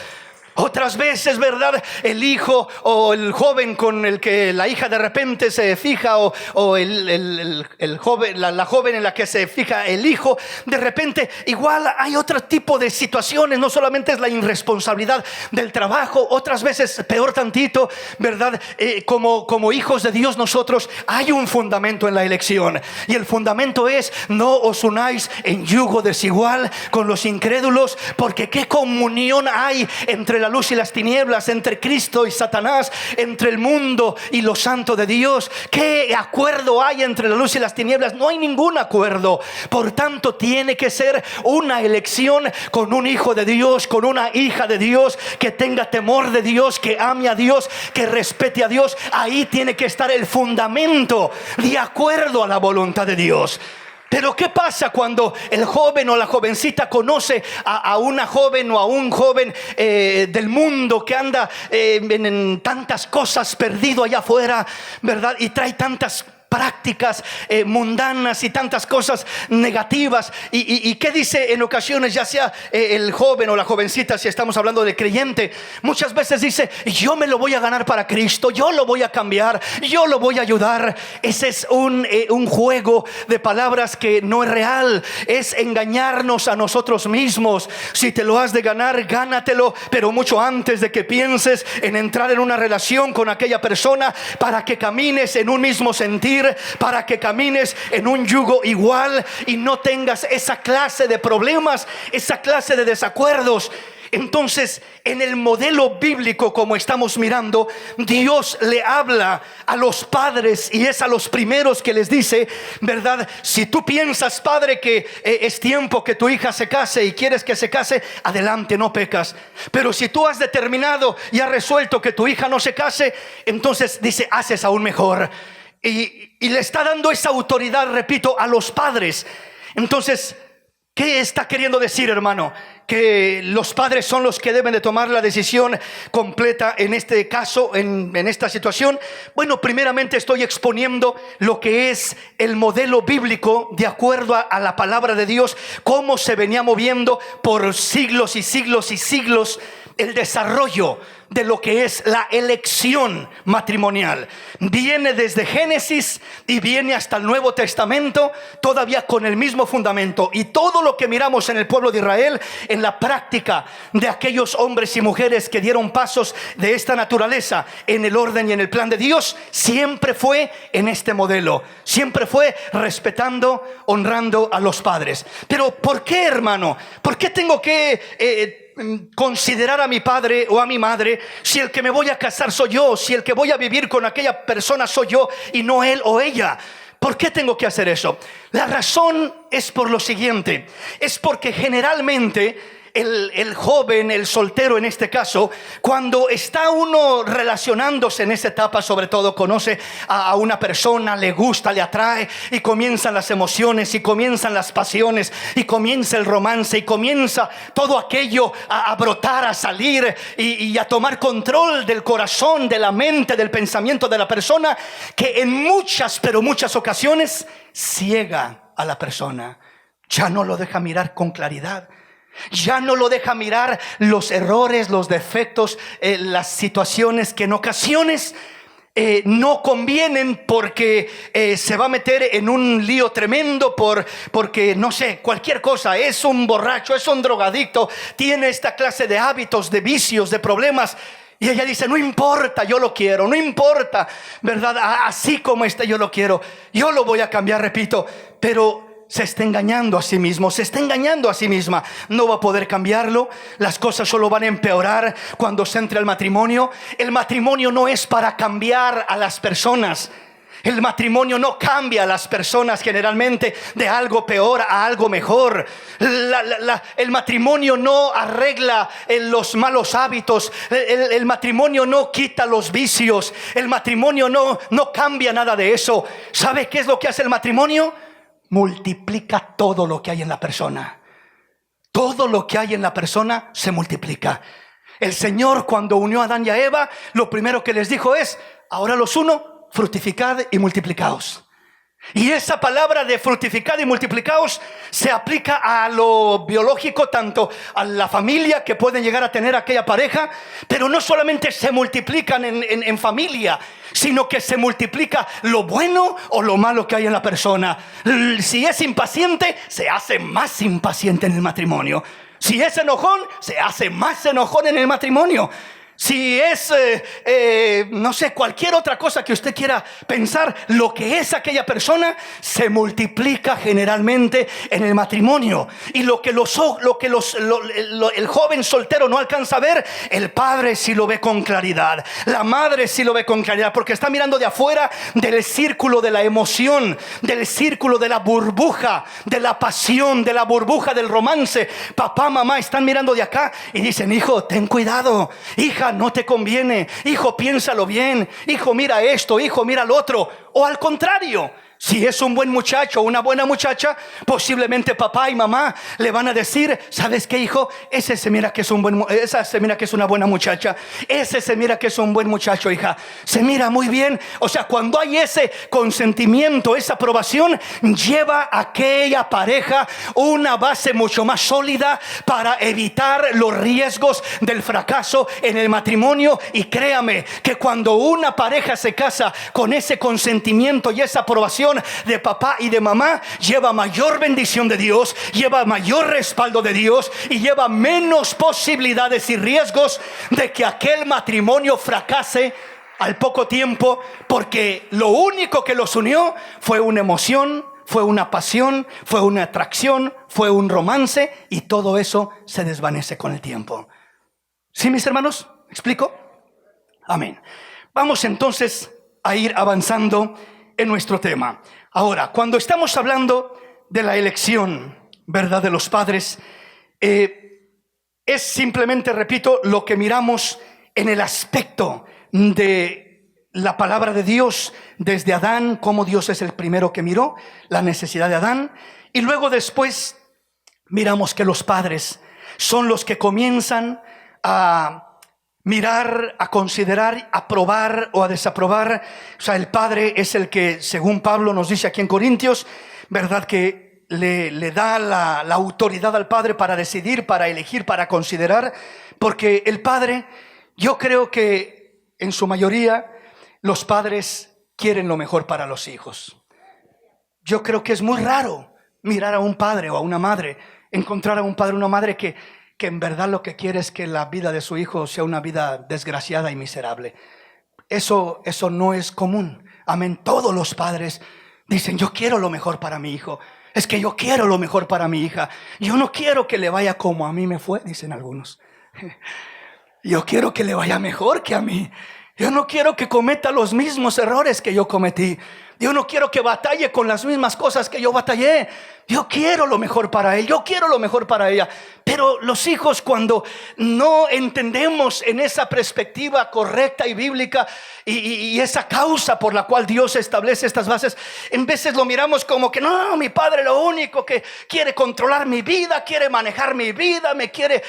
Otras veces, ¿verdad?, el hijo o el joven con el que la hija de repente se fija, o el joven, la joven en la que se fija el hijo, de repente igual hay otro tipo de situaciones. No solamente es la irresponsabilidad del trabajo, otras veces peor tantito, ¿verdad? Como hijos de Dios nosotros hay un fundamento en la elección, y el fundamento es: no os unáis en yugo desigual con los incrédulos, porque qué comunión hay entre la luz y las tinieblas, entre Cristo y Satanás, entre el mundo y lo santo de Dios. ¿Qué acuerdo hay entre la luz y las tinieblas? No hay ningún acuerdo. Por tanto, tiene que ser una elección con un hijo de Dios, con una hija de Dios, que tenga temor de Dios, que ame a Dios, que respete a Dios. Ahí tiene que estar el fundamento, de acuerdo a la voluntad de Dios. Pero ¿qué pasa cuando el joven o la jovencita conoce a una joven o a un joven del mundo que anda en tantas cosas, perdido allá afuera, ¿verdad? Y trae tantas prácticas mundanas y tantas cosas negativas. ¿Y qué dice en ocasiones, ya sea el joven o la jovencita, si estamos hablando de creyente? Muchas veces dice: yo me lo voy a ganar para Cristo, yo lo voy a cambiar, yo lo voy a ayudar. Ese es un juego de palabras que no es real, es engañarnos a nosotros mismos. Si te lo has de ganar, gánatelo, pero mucho antes de que pienses en entrar en una relación con aquella persona, para que camines en un mismo sentir, para que camines en un yugo igual y no tengas esa clase de problemas, esa clase de desacuerdos. Entonces, en el modelo bíblico, como estamos mirando, Dios le habla a los padres, y es a los primeros que les dice, ¿verdad? Si tú piensas, padre, que es tiempo que tu hija se case y quieres que se case, adelante, no pecas. Pero si tú has determinado y has resuelto que tu hija no se case, entonces dice: haces aún mejor. Y le está dando esa autoridad, repito, a los padres. Entonces, ¿qué está queriendo decir, hermano? que los padres son los que deben de tomar la decisión completa en este caso, en esta situación? Bueno, primeramente estoy exponiendo lo que es el modelo bíblico de acuerdo a la palabra de Dios, cómo se venía moviendo por siglos y siglos y siglos el desarrollo de lo que es la elección matrimonial. Viene desde Génesis y viene hasta el Nuevo Testamento, todavía con el mismo fundamento. Y todo lo que miramos en el pueblo de Israel, en la práctica de aquellos hombres y mujeres que dieron pasos de esta naturaleza en el orden y en el plan de Dios, siempre fue en este modelo. Siempre fue respetando, honrando a los padres. Pero ¿por qué, hermano? ¿Por qué tengo que considerar a mi padre o a mi madre si el que me voy a casar soy yo, si el que voy a vivir con aquella persona soy yo y no él o ella? ¿Por qué tengo que hacer eso? La razón es por lo siguiente: es porque generalmente el joven, el soltero en este caso, cuando está uno relacionándose en esa etapa, sobre todo conoce a una persona, le gusta, le atrae, y comienzan las emociones, y comienzan las pasiones, y comienza el romance, y comienza todo aquello a brotar, a salir y a tomar control del corazón, de la mente, del pensamiento de la persona, que en muchas, pero muchas ocasiones ciega a la persona. Ya no lo deja mirar con claridad. Ya no lo deja mirar los errores, los defectos, las situaciones que en ocasiones no convienen, porque se va a meter en un lío tremendo porque no sé, cualquier cosa. Es un borracho, es un drogadicto, tiene esta clase de hábitos, de vicios, de problemas. Y ella dice: no importa, yo lo quiero, no importa, ¿verdad? Así como está, yo lo quiero, yo lo voy a cambiar, repito. Pero se está engañando a sí mismo, se está engañando a sí misma. No va a poder cambiarlo. Las cosas solo van a empeorar cuando se entre al matrimonio. El matrimonio no es para cambiar a las personas. El matrimonio no cambia a las personas generalmente de algo peor a algo mejor. El matrimonio no arregla los malos hábitos. El matrimonio no quita los vicios. El matrimonio no cambia nada de eso. ¿Sabe qué es lo que hace el matrimonio? Multiplica todo lo que hay en la persona. Todo lo que hay en la persona se multiplica. El Señor, cuando unió a Adán y a Eva, lo primero que les dijo es: ahora los uno, fructificad y multiplicaos. Y esa palabra de fructificad y multiplicaos se aplica a lo biológico, tanto a la familia que pueden llegar a tener aquella pareja. Pero no solamente se multiplican en familia, sino que se multiplica lo bueno o lo malo que hay en la persona. Si es impaciente, se hace más impaciente en el matrimonio. Si es enojón, se hace más enojón en el matrimonio. Si es, no sé, cualquier otra cosa que usted quiera pensar, lo que es aquella persona se multiplica generalmente en el matrimonio. Y lo que el joven soltero no alcanza a ver, el padre sí lo ve con claridad. La madre sí lo ve con claridad, porque está mirando de afuera del círculo de la emoción, del círculo de la burbuja, de la pasión, de la burbuja del romance. Papá, mamá están mirando de acá y dicen: hijo, ten cuidado. Hija, no te conviene. Hijo, piénsalo bien. Hijo, mira esto. Hijo, mira lo otro. O al contrario, si es un buen muchacho o una buena muchacha, posiblemente papá y mamá le van a decir: ¿sabes qué, hijo? Esa se mira que es una buena muchacha. Ese se mira que es un buen muchacho, hija. Se mira muy bien. O sea, cuando hay ese consentimiento, esa aprobación, lleva a aquella pareja una base mucho más sólida para evitar los riesgos del fracaso en el matrimonio. Y créame que cuando una pareja se casa con ese consentimiento y esa aprobación de papá y de mamá, lleva mayor bendición de Dios, lleva mayor respaldo de Dios y lleva menos posibilidades y riesgos de que aquel matrimonio fracase al poco tiempo, porque lo único que los unió fue una emoción, fue una pasión, fue una atracción, fue un romance, y todo eso se desvanece con el tiempo. ¿Sí, mis hermanos? ¿Me explico? Amén. Vamos entonces a ir avanzando en nuestro tema. Ahora, cuando estamos hablando de la elección, ¿verdad?, de los padres, es simplemente, repito, lo que miramos en el aspecto de la palabra de Dios desde Adán, como Dios es el primero que miró la necesidad de Adán, y luego después miramos que los padres son los que comienzan a mirar, a considerar, a aprobar o a desaprobar. O sea, el padre es el que, según Pablo nos dice aquí en Corintios, ¿verdad?, que le da la autoridad al padre para decidir, para elegir, para considerar. Porque el padre, yo creo que en su mayoría los padres quieren lo mejor para los hijos. Yo creo que es muy raro mirar a un padre o a una madre, encontrar a un padre o una madre que en verdad lo que quiere es que la vida de su hijo sea una vida desgraciada y miserable. Eso no es común. Amén. Todos los padres dicen: yo quiero lo mejor para mi hijo. Es que yo quiero lo mejor para mi hija. Yo no quiero que le vaya como a mí me fue, dicen algunos. Yo quiero que le vaya mejor que a mí. Yo no quiero que cometa los mismos errores que yo cometí. Yo no quiero que batalle con las mismas cosas que yo batallé. Yo quiero lo mejor para él, yo quiero lo mejor para ella. Pero los hijos, cuando no entendemos en esa perspectiva correcta y bíblica y esa causa por la cual Dios establece estas bases, en veces lo miramos como que no, mi padre lo único que quiere controlar mi vida, quiere manejar mi vida, me quiere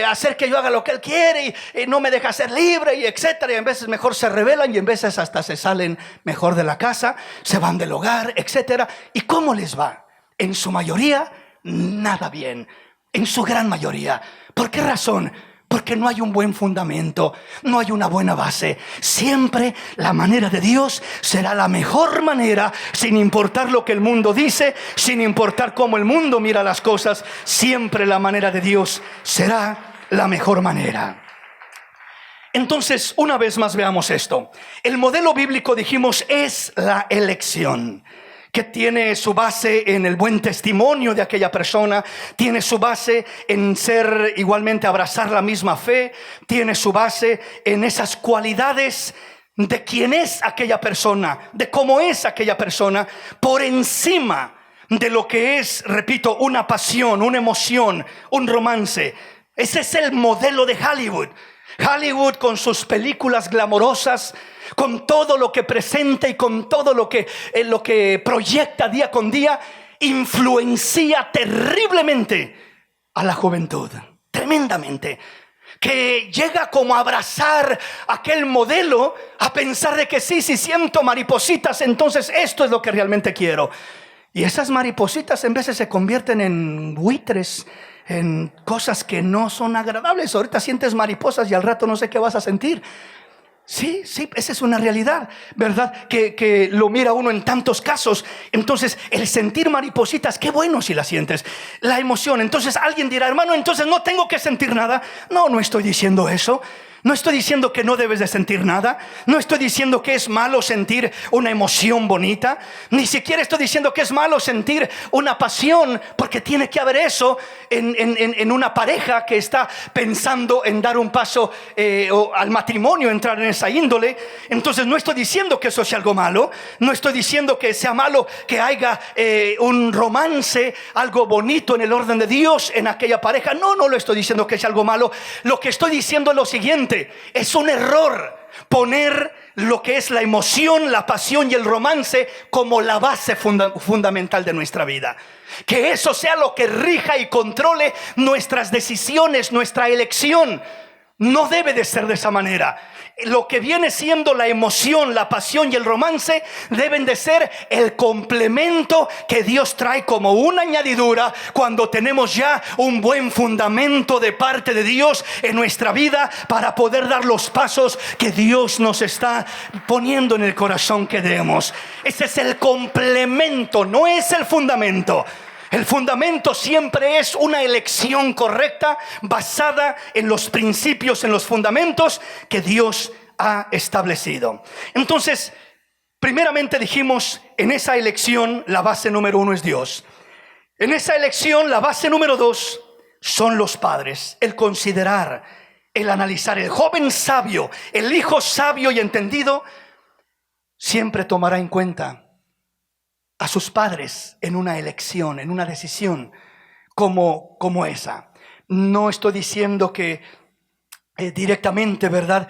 hacer que yo haga lo que él quiere y no me deja ser libre, y etcétera. Y en veces mejor se rebelan y en veces hasta se salen mejor de la casa, se van del hogar, etcétera. ¿Y cómo les va? En su mayoría, nada bien. En su gran mayoría. ¿Por qué razón? Porque no hay un buen fundamento, no hay una buena base. Siempre la manera de Dios será la mejor manera, sin importar lo que el mundo dice, sin importar cómo el mundo mira las cosas. Siempre la manera de Dios será la mejor manera. Entonces, una vez más veamos esto. El modelo bíblico, dijimos, es la elección, que tiene su base en el buen testimonio de aquella persona, tiene su base en ser igualmente, abrazar la misma fe, tiene su base en esas cualidades de quién es aquella persona, de cómo es aquella persona, por encima de lo que es, repito, una pasión, una emoción, un romance. Ese es el modelo de Hollywood. Hollywood, con sus películas glamorosas, con todo lo que presenta y con todo lo que proyecta día con día, influencia terriblemente a la juventud, tremendamente, que llega como a abrazar aquel modelo, a pensar de que sí, si siento maripositas, entonces esto es lo que realmente quiero. Y esas maripositas en veces se convierten en buitres, en cosas que no son agradables. Ahorita sientes mariposas y al rato no sé qué vas a sentir. Sí, esa es una realidad, ¿verdad? Que lo mira uno en tantos casos. Entonces, el sentir maripositas, qué bueno si la sientes. La emoción. Entonces alguien dirá: hermano, entonces no tengo que sentir nada. No estoy diciendo eso. No estoy diciendo que no debes de sentir nada. No estoy diciendo que es malo sentir una emoción bonita. Ni siquiera estoy diciendo que es malo sentir una pasión, porque tiene que haber eso en una pareja que está pensando en dar un paso o al matrimonio, entrar en esa índole. Entonces no estoy diciendo que eso sea algo malo. No estoy diciendo que sea malo que haya un romance, algo bonito en el orden de Dios en aquella pareja. No lo estoy diciendo que sea algo malo. Lo que estoy diciendo es lo siguiente: es un error poner lo que es la emoción, la pasión y el romance como la base fundamental de nuestra vida. Que eso sea lo que rija y controle nuestras decisiones, nuestra elección. No debe de ser de esa manera. Lo que viene siendo la emoción, la pasión y el romance deben de ser el complemento que Dios trae como una añadidura cuando tenemos ya un buen fundamento de parte de Dios en nuestra vida, para poder dar los pasos que Dios nos está poniendo en el corazón que demos. Ese es el complemento, no es el fundamento. El fundamento siempre es una elección correcta basada en los principios, en los fundamentos que Dios ha establecido. Entonces, primeramente dijimos, en esa elección la base número 1 es Dios. En esa elección la base número 2 son los padres. El considerar, el analizar. El joven sabio, el hijo sabio y entendido siempre tomará en cuenta a sus padres en una elección, en una decisión como esa. No estoy diciendo que directamente, ¿verdad?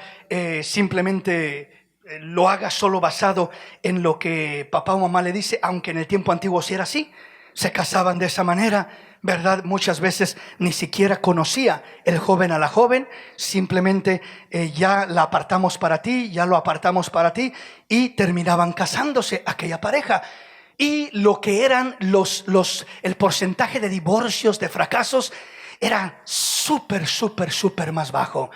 Simplemente lo haga solo basado en lo que papá o mamá le dice, aunque en el tiempo antiguo sí era así. se casaban de esa manera, ¿verdad? Muchas veces ni siquiera conocía el joven a la joven, simplemente ya la apartamos para ti, ya lo apartamos para ti, y terminaban casándose aquella pareja. Y lo que eran el porcentaje de divorcios, de fracasos, era súper más bajo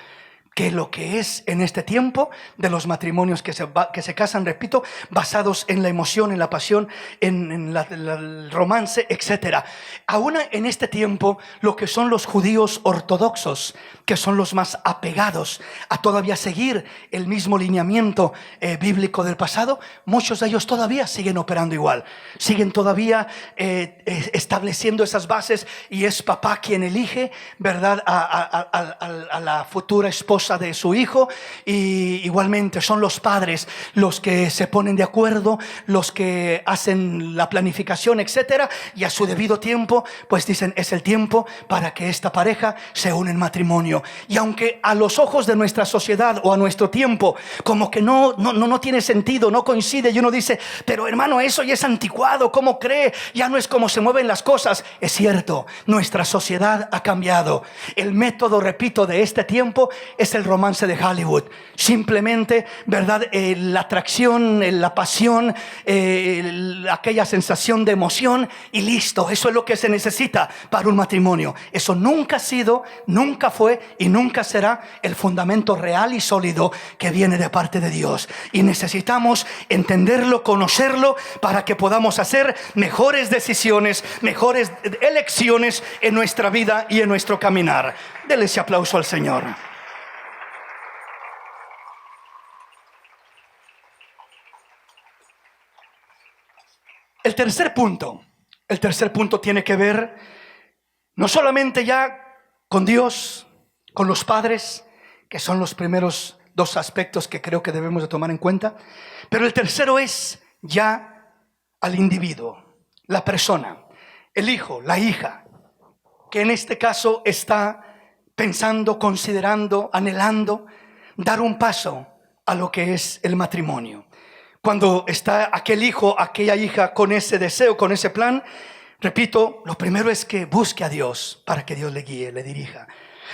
que lo que es en este tiempo de los matrimonios que se casan, repito, basados en la emoción, en la pasión, en el romance, etc. Aún en este tiempo, lo que son los judíos ortodoxos, que son los más apegados a todavía seguir el mismo lineamiento bíblico del pasado, muchos de ellos todavía siguen operando igual, siguen todavía estableciendo esas bases, y es papá quien elige, ¿verdad?, a la futura esposa de su hijo, y igualmente son los padres los que se ponen de acuerdo, los que hacen la planificación, etcétera, y a su debido tiempo pues dicen: es el tiempo para que esta pareja se une en matrimonio. Y aunque a los ojos de nuestra sociedad o a nuestro tiempo como que no tiene sentido, no coincide, y uno dice: pero hermano, eso ya es anticuado, ¿cómo cree? Ya no es como se mueven las cosas. Es cierto, nuestra sociedad ha cambiado. El método, repito, de este tiempo es el romance de Hollywood. Simplemente, ¿verdad?, la atracción, la pasión, aquella sensación de emoción, y listo. Eso es lo que se necesita para un matrimonio. Eso nunca ha sido, nunca fue y nunca será el fundamento real y sólido que viene de parte de Dios. Y necesitamos entenderlo, conocerlo, para que podamos hacer mejores decisiones, mejores elecciones en nuestra vida y en nuestro caminar. Dele ese aplauso al Señor. El tercer punto tiene que ver no solamente ya con Dios, con los padres, que son los primeros dos aspectos que creo que debemos de tomar en cuenta, pero el tercero es ya al individuo, la persona, el hijo, la hija, que en este caso está pensando, considerando, anhelando dar un paso a lo que es el matrimonio. Cuando está aquel hijo, aquella hija con ese deseo, con ese plan, repito, lo primero es que busque a Dios para que Dios le guíe, le dirija.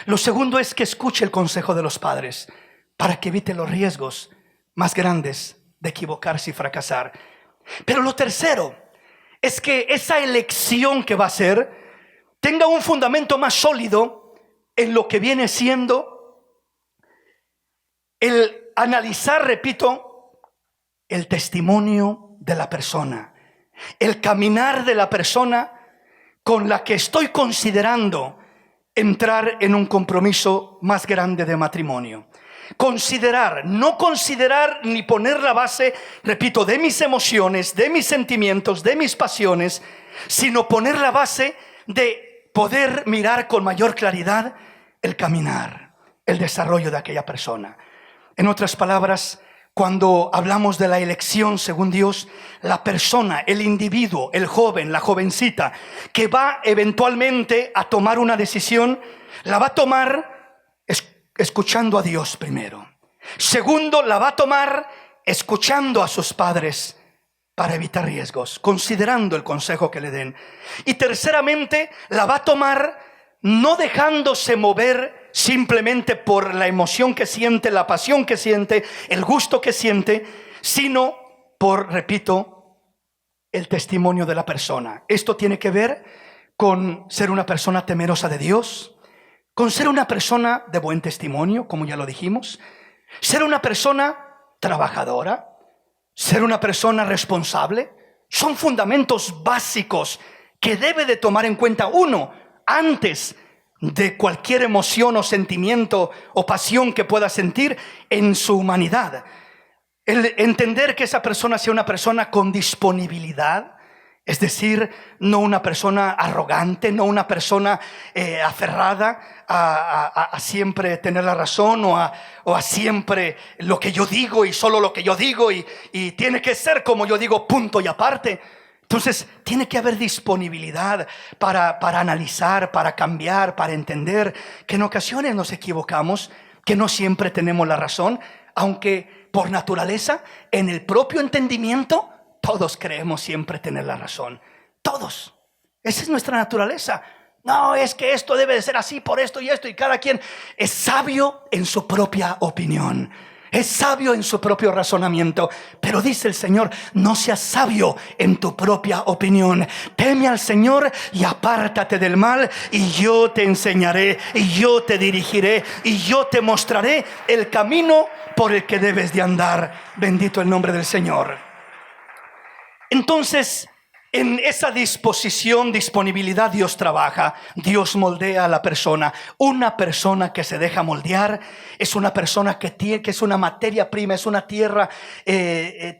Lo segundo es que escuche el consejo de los padres para que evite los riesgos más grandes de equivocarse y fracasar. Pero lo tercero es que esa elección que va a hacer tenga un fundamento más sólido en lo que viene siendo el analizar, repito, el testimonio de la persona, el caminar de la persona con la que estoy considerando entrar en un compromiso más grande de matrimonio. Considerar, no considerar ni poner la base, repito, de mis emociones, de mis sentimientos, de mis pasiones, sino poner la base de poder mirar con mayor claridad el caminar, el desarrollo de aquella persona. En otras palabras, cuando hablamos de la elección según Dios, la persona, el individuo, el joven, la jovencita que va eventualmente a tomar una decisión, la va a tomar escuchando a Dios primero. Segundo, la va a tomar escuchando a sus padres para evitar riesgos, considerando el consejo que le den. Y terceramente, la va a tomar no dejándose mover simplemente por la emoción que siente, la pasión que siente, el gusto que siente, sino por, repito, el testimonio de la persona. Esto tiene que ver con ser una persona temerosa de Dios, con ser una persona de buen testimonio, como ya lo dijimos, ser una persona trabajadora, ser una persona responsable. Son fundamentos básicos que debe de tomar en cuenta uno antes de cualquier emoción o sentimiento o pasión que pueda sentir en su humanidad. El entender que esa persona sea una persona con disponibilidad, es decir, no una persona arrogante, no una persona aferrada a siempre tener la razón o a siempre lo que yo digo y solo lo que yo digo y tiene que ser como yo digo, punto y aparte. Entonces tiene que haber disponibilidad para analizar, para cambiar, para entender que en ocasiones nos equivocamos, que no siempre tenemos la razón, aunque por naturaleza, en el propio entendimiento, todos creemos siempre tener la razón. Todos. Esa es nuestra naturaleza. No, es que esto debe de ser así por esto y esto, y cada quien es sabio en su propia opinión, es sabio en su propio razonamiento. Pero dice el Señor: no seas sabio en tu propia opinión. Teme al Señor y apártate del mal, y yo te enseñaré, y yo te dirigiré, y yo te mostraré el camino por el que debes de andar. Bendito el nombre del Señor. Entonces, en esa disponibilidad Dios trabaja, Dios moldea a la persona. Una persona que se deja moldear es una persona que es una materia prima, es una tierra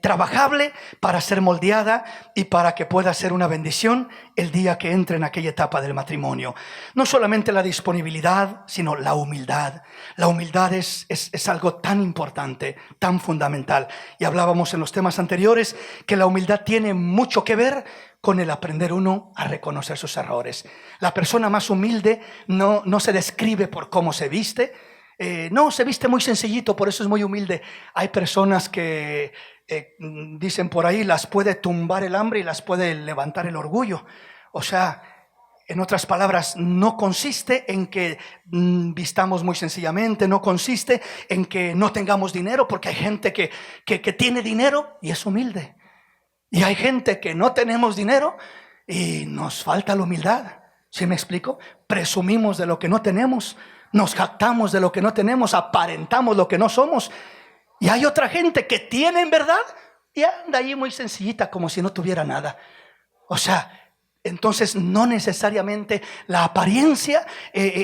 trabajable para ser moldeada y para que pueda ser una bendición el día que entre en aquella etapa del matrimonio. No solamente la disponibilidad, sino la humildad. La humildad es algo tan importante, tan fundamental. Y hablábamos en los temas anteriores que la humildad tiene mucho que ver con el aprender uno a reconocer sus errores. La persona más humilde no se describe por cómo se viste. No, se viste muy sencillito, por eso es muy humilde. Hay personas que dicen por ahí, las puede tumbar el hambre y las puede levantar el orgullo. O sea, en otras palabras, no consiste en que vistamos muy sencillamente, no consiste en que no tengamos dinero, porque hay gente que tiene dinero y es humilde. Y hay gente que no tenemos dinero y nos falta la humildad. ¿Sí me explico? Presumimos de lo que no tenemos, nos jactamos de lo que no tenemos, aparentamos lo que no somos. Y hay otra gente que tiene en verdad y anda ahí muy sencillita, como si no tuviera nada. O sea, entonces no necesariamente la apariencia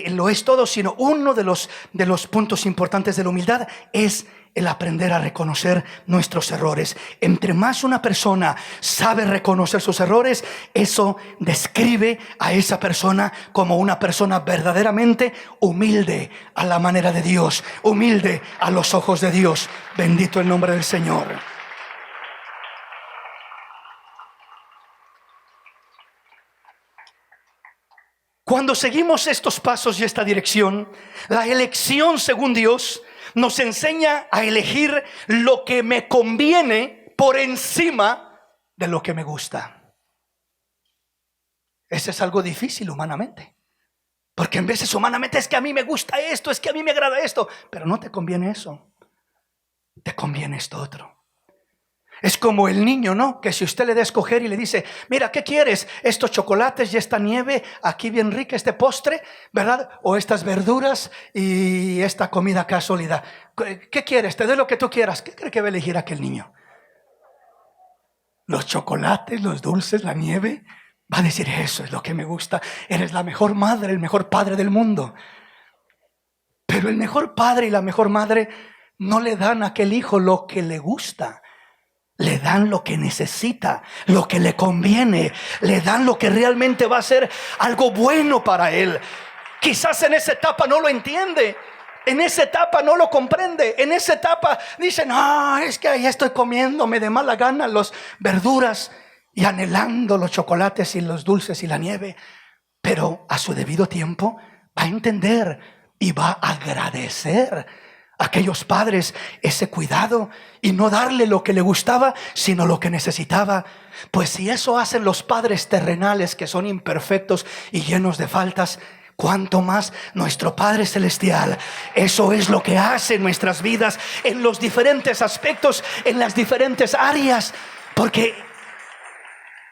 lo es todo, sino uno de los puntos importantes de la humildad es el aprender a reconocer nuestros errores. Entre más una persona sabe reconocer sus errores, eso describe a esa persona como una persona verdaderamente humilde a la manera de Dios, humilde a los ojos de Dios. Bendito el nombre del Señor. Cuando seguimos estos pasos y esta dirección, la elección según Dios nos enseña a elegir lo que me conviene por encima de lo que me gusta. Ese es algo difícil humanamente, porque en veces humanamente es que a mí me gusta esto, es que a mí me agrada esto, pero no te conviene eso, te conviene esto otro. Es como el niño, ¿no? Que si usted le da a escoger y le dice: mira, ¿qué quieres? Estos chocolates y esta nieve aquí bien rica, este postre, ¿verdad? O estas verduras y esta comida acá sólida. ¿Qué quieres? Te doy lo que tú quieras. ¿Qué cree que va a elegir aquel niño? Los chocolates, los dulces, la nieve. Va a decir: eso es lo que me gusta. Eres la mejor madre, el mejor padre del mundo. Pero el mejor padre y la mejor madre no le dan a aquel hijo lo que le gusta. Le dan lo que necesita, lo que le conviene. Le dan lo que realmente va a ser algo bueno para él. Quizás en esa etapa no lo entiende, en esa etapa no lo comprende, en esa etapa dice: no, es que ahí estoy comiéndome de mala gana las verduras y anhelando los chocolates y los dulces y la nieve. Pero a su debido tiempo va a entender y va a agradecer a aquellos padres ese cuidado y no darle lo que le gustaba, sino lo que necesitaba. Pues si eso hacen los padres terrenales, que son imperfectos y llenos de faltas, cuánto más nuestro Padre Celestial. Eso es lo que hace en nuestras vidas, en los diferentes aspectos, en las diferentes áreas, porque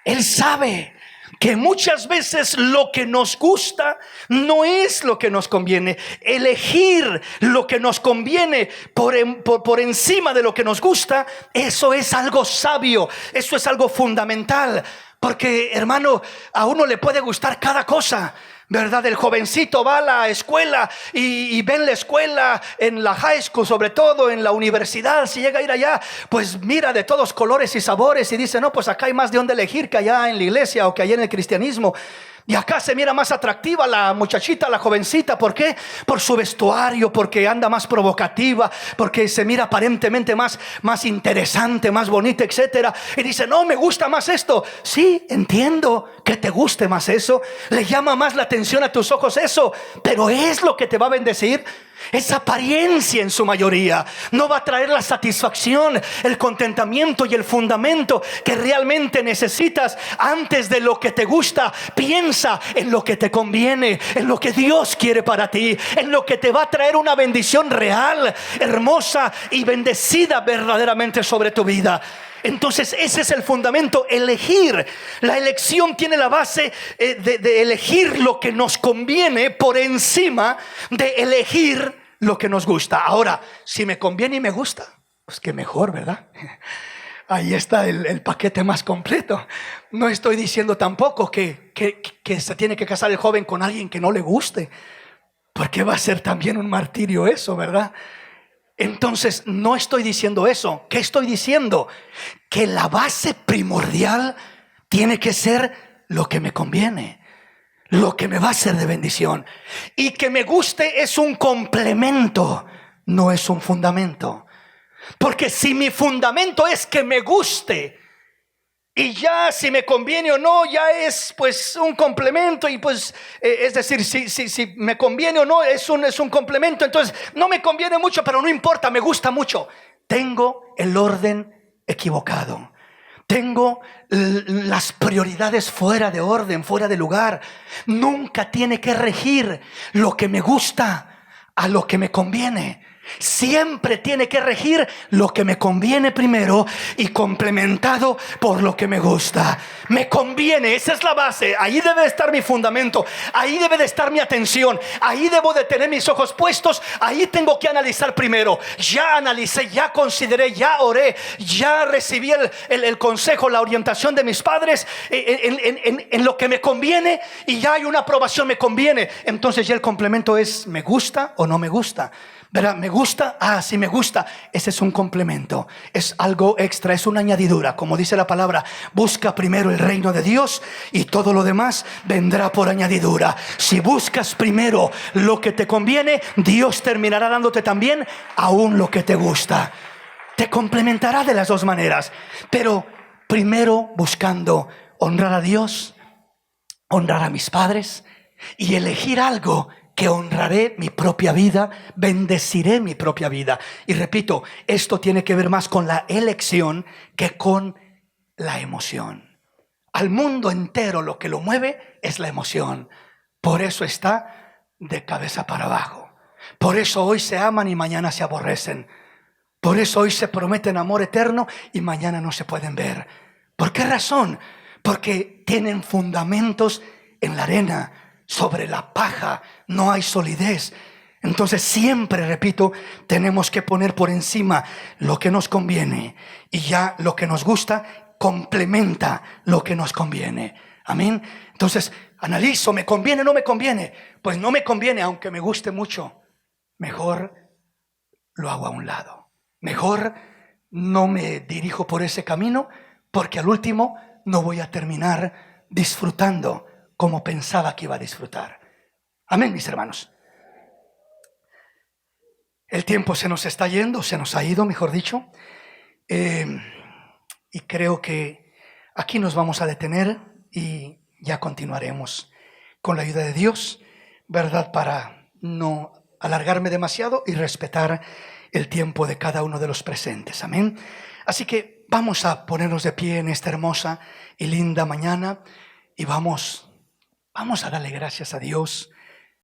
Él sabe que muchas veces lo que nos gusta no es lo que nos conviene. Elegir lo que nos conviene por encima de lo que nos gusta, eso es algo sabio, eso es algo fundamental. Porque, hermano, a uno le puede gustar cada cosa, ¿verdad? El jovencito va a la escuela y ve en la escuela, en la high school, sobre todo en la universidad, si llega a ir allá, pues mira de todos colores y sabores y dice: no, pues acá hay más de dónde elegir que allá en la iglesia o que allá en el cristianismo. Y acá se mira más atractiva la muchachita, la jovencita. ¿Por qué? Por su vestuario, porque anda más provocativa, porque se mira aparentemente más interesante, más bonita, etcétera. Y dice: no, me gusta más esto. Sí, entiendo que te guste más eso. Le llama más la atención a tus ojos eso, pero ¿es lo que te va a bendecir? Es apariencia en su mayoría. No va a traer la satisfacción, el contentamiento y el fundamento que realmente necesitas. Antes de lo que te gusta, piensa en lo que te conviene, en lo que Dios quiere para ti, en lo que te va a traer una bendición real, hermosa y bendecida verdaderamente sobre tu vida. Entonces ese es el fundamento, elegir. La elección tiene la base de elegir lo que nos conviene por encima de elegir lo que nos gusta. Ahora, si me conviene y me gusta, pues qué mejor, ¿verdad? Ahí está el paquete más completo. No estoy diciendo tampoco que se tiene que casar el joven con alguien que no le guste, porque va a ser también un martirio eso, ¿verdad? Entonces no estoy diciendo eso. ¿Qué estoy diciendo? Que la base primordial tiene que ser lo que me conviene, lo que me va a ser de bendición. Y que me guste es un complemento, no es un fundamento. Porque si mi fundamento es que me guste, y ya si me conviene o no, ya es pues un complemento. Y pues es decir, si me conviene o no, es un complemento. Entonces no me conviene mucho, pero no importa, me gusta mucho. Tengo el orden equivocado. Tengo las prioridades fuera de orden, fuera de lugar. Nunca tiene que regir lo que me gusta a lo que me conviene. Siempre tiene que regir lo que me conviene primero y complementado por lo que me gusta. Me conviene, esa es la base. Ahí debe de estar mi fundamento. Ahí debe de estar mi atención. Ahí debo de tener mis ojos puestos. Ahí tengo que analizar primero. Ya analicé, ya consideré, ya oré, ya recibí el consejo, la orientación de mis padres en lo que me conviene, y ya hay una aprobación, me conviene. Entonces ya el complemento es ¿me gusta o no me gusta? ¿Verdad? ¿Me gusta? Ah, sí me gusta. Ese es un complemento, es algo extra, es una añadidura. Como dice la palabra, busca primero el reino de Dios y todo lo demás vendrá por añadidura. Si buscas primero lo que te conviene, Dios terminará dándote también aún lo que te gusta. Te complementará de las dos maneras, pero primero buscando honrar a Dios, honrar a mis padres y elegir algo que honraré mi propia vida, bendeciré mi propia vida. Y repito, esto tiene que ver más con la elección que con la emoción. Al mundo entero lo que lo mueve es la emoción. Por eso está de cabeza para abajo. Por eso hoy se aman y mañana se aborrecen. Por eso hoy se prometen amor eterno y mañana no se pueden ver. ¿Por qué razón? Porque tienen fundamentos en la arena. Sobre la paja no hay solidez. Entonces siempre, repito, tenemos que poner por encima lo que nos conviene, y ya lo que nos gusta complementa lo que nos conviene. Amén. Entonces analizo, ¿me conviene o no me conviene? Pues no me conviene, aunque me guste mucho. Mejor lo hago a un lado. Mejor no me dirijo por ese camino, porque al último no voy a terminar disfrutando como pensaba que iba a disfrutar. Amén, mis hermanos. El tiempo se nos está yendo, se nos ha ido, mejor dicho. Y creo que aquí nos vamos a detener y ya continuaremos con la ayuda de Dios, ¿verdad? Para no alargarme demasiado y respetar el tiempo de cada uno de los presentes. Amén. Así que vamos a ponernos de pie en esta hermosa y linda mañana y vamos a darle gracias a Dios